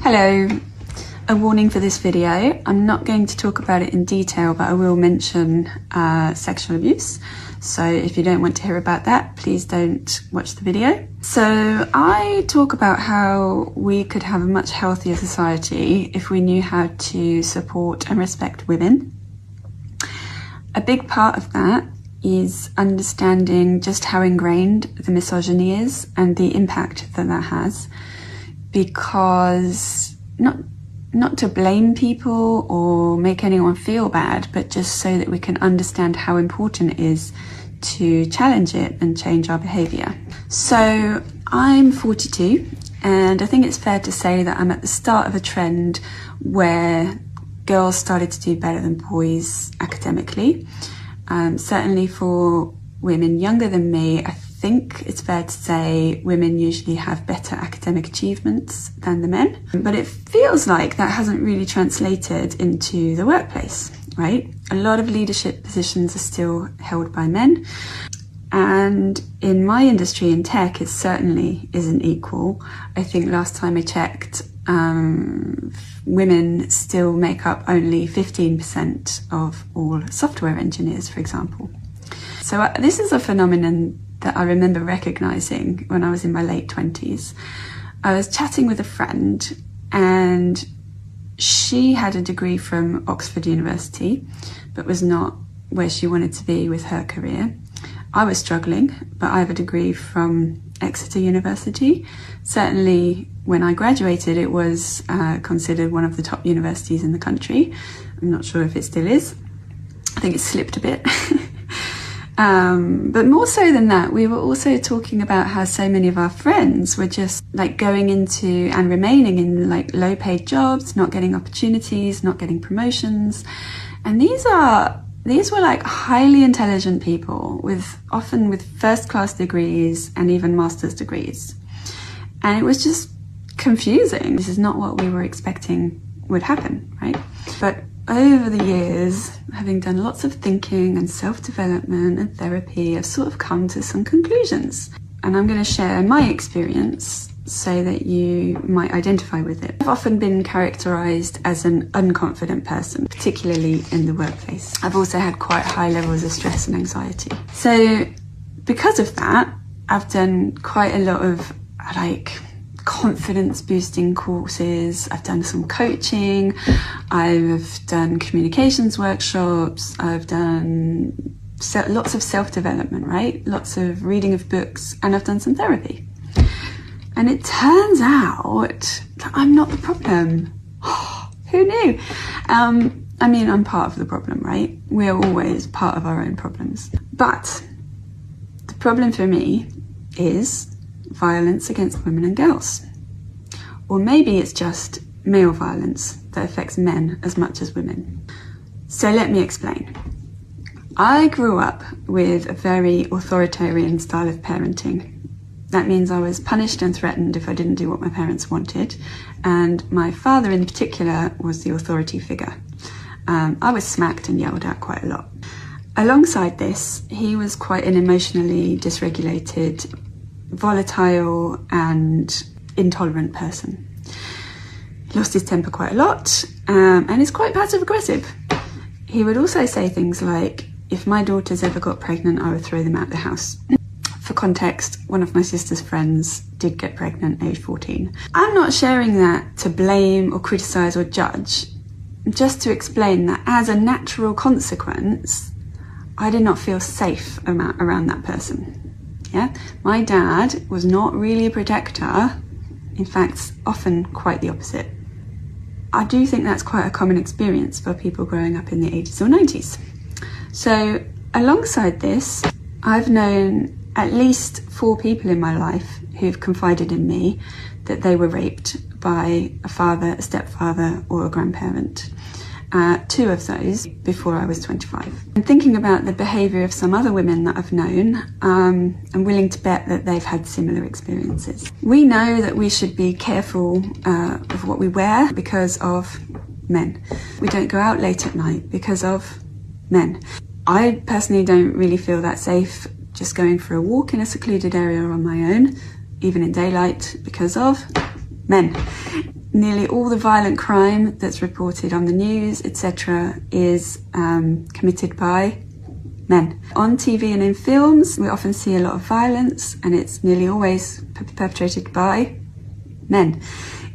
Hello, a warning for this video. I'm not going to talk about it in detail, but I will mention sexual abuse. So if you don't want to hear about that, please don't watch the video. So I talk about how we could have a much healthier society if we knew how to support and respect women. A big part of that is understanding just how ingrained the misogyny is and the impact that that has. Because not to blame people or make anyone feel bad, but just so that we can understand how important it is to challenge it and change our behaviour. So I'm 42, and I think it's fair to say that I'm at the start of a trend where girls started to do better than boys academically. Certainly for women younger than me, I think it's fair to say women usually have better academic achievements than the men, but it feels like that hasn't really translated into the workplace, right? A lot of leadership positions are still held by men, and in my industry in tech it certainly isn't equal. I think last time I checked, women still make up only 15% of all software engineers, for example. So this is a phenomenon that I remember recognising when I was in my late 20s. I was chatting with a friend, and she had a degree from Oxford University, but was not where she wanted to be with her career. I was struggling, but I have a degree from Exeter University. Certainly when I graduated, it was considered one of the top universities in the country. I'm not sure if it still is. I think it's slipped a bit. But more so than that, we were also talking about how so many of our friends were just like going into and remaining in like low paid jobs, not getting opportunities, not getting promotions. And these were like highly intelligent people often with first class degrees and even master's degrees. And it was just confusing. This is not what we were expecting would happen, right? But over the years, having done lots of thinking and self-development and therapy, I've sort of come to some conclusions. And I'm going to share my experience so that you might identify with it. I've often been characterised as an unconfident person, particularly in the workplace. I've also had quite high levels of stress and anxiety. So because of that, I've done quite a lot of confidence boosting courses. I've done some coaching, I've done communications workshops, I've done lots of self-development, right? Lots of reading of books, and I've done some therapy. And it turns out that I'm not the problem. Who knew? I mean, I'm part of the problem, right? We're always part of our own problems. But the problem for me is violence against women and girls. Or maybe it's just male violence that affects men as much as women. So let me explain. I grew up with a very authoritarian style of parenting. That means I was punished and threatened if I didn't do what my parents wanted. And my father in particular was the authority figure. I was smacked and yelled at quite a lot. Alongside this, he was quite an emotionally dysregulated, volatile and intolerant person. He lost his temper quite a lot, and is quite passive aggressive. He would also say things like, if my daughters ever got pregnant, I would throw them out the house. For context, one of my sister's friends did get pregnant age 14. I'm not sharing that to blame or criticise or judge, just to explain that as a natural consequence, I did not feel safe around that person. Yeah, my dad was not really a protector, in fact, often quite the opposite. I do think that's quite a common experience for people growing up in the 80s or 90s. So alongside this, I've known at least 4 people in my life who've confided in me that they were raped by a father, a stepfather, or a grandparent. 2 of those before I was 25. And thinking about the behaviour of some other women that I've known, I'm willing to bet that they've had similar experiences. We know that we should be careful of what we wear because of men. We don't go out late at night because of men. I personally don't really feel that safe just going for a walk in a secluded area on my own, even in daylight, because of men. nearly all the violent crime that's reported on the news, etc., is committed by men. On TV and in films, we often see a lot of violence, and it's nearly always perpetrated by men.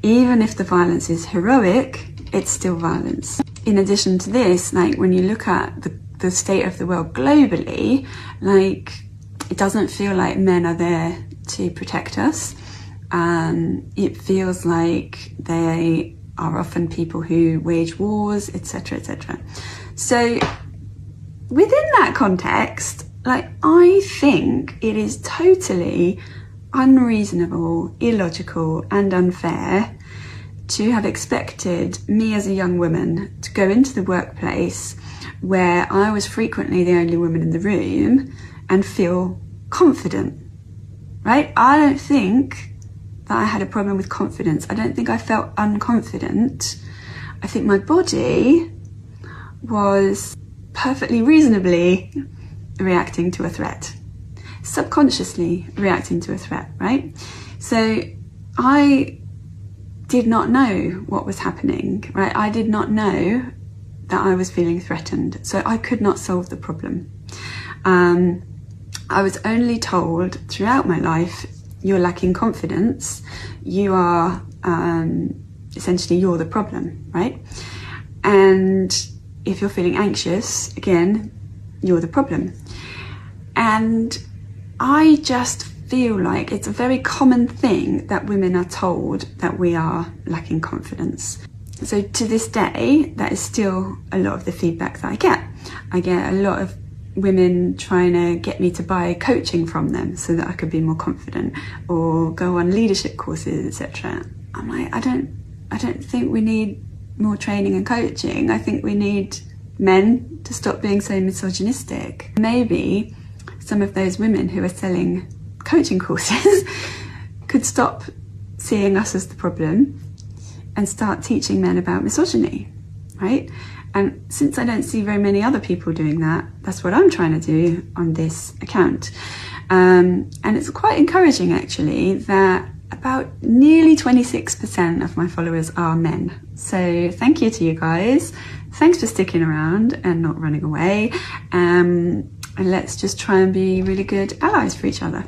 Even if the violence is heroic, it's still violence. In addition to this, like when you look at the state of the world globally, like it doesn't feel like men are there to protect us. It feels like they are often people who wage wars, etc., etc. So within that context, like I think it is totally unreasonable, illogical and unfair to have expected me as a young woman to go into the workplace where I was frequently the only woman in the room and feel confident, right? I don't think that I had a problem with confidence. I don't think I felt unconfident. I think my body was perfectly reasonably reacting to a threat, subconsciously reacting to a threat, right? So I did not know what was happening, right? I did not know that I was feeling threatened, so I could not solve the problem. I was only told throughout my life, you're lacking confidence, you are, essentially you're the problem, right? And if you're feeling anxious, again, you're the problem. And I just feel like it's a very common thing that women are told that we are lacking confidence. So to this day, that is still a lot of the feedback that I get. I get a lot of women trying to get me to buy coaching from them so that I could be more confident, or go on leadership courses, etc. I'm like, I don't think we need more training and coaching. I think we need men to stop being so misogynistic. Maybe some of those women who are selling coaching courses could stop seeing us as the problem and start teaching men about misogyny, right? And since I don't see very many other people doing that, that's what I'm trying to do on this account. And it's quite encouraging actually that about nearly 26% of my followers are men. So thank you to you guys. Thanks for sticking around and not running away. And let's just try and be really good allies for each other.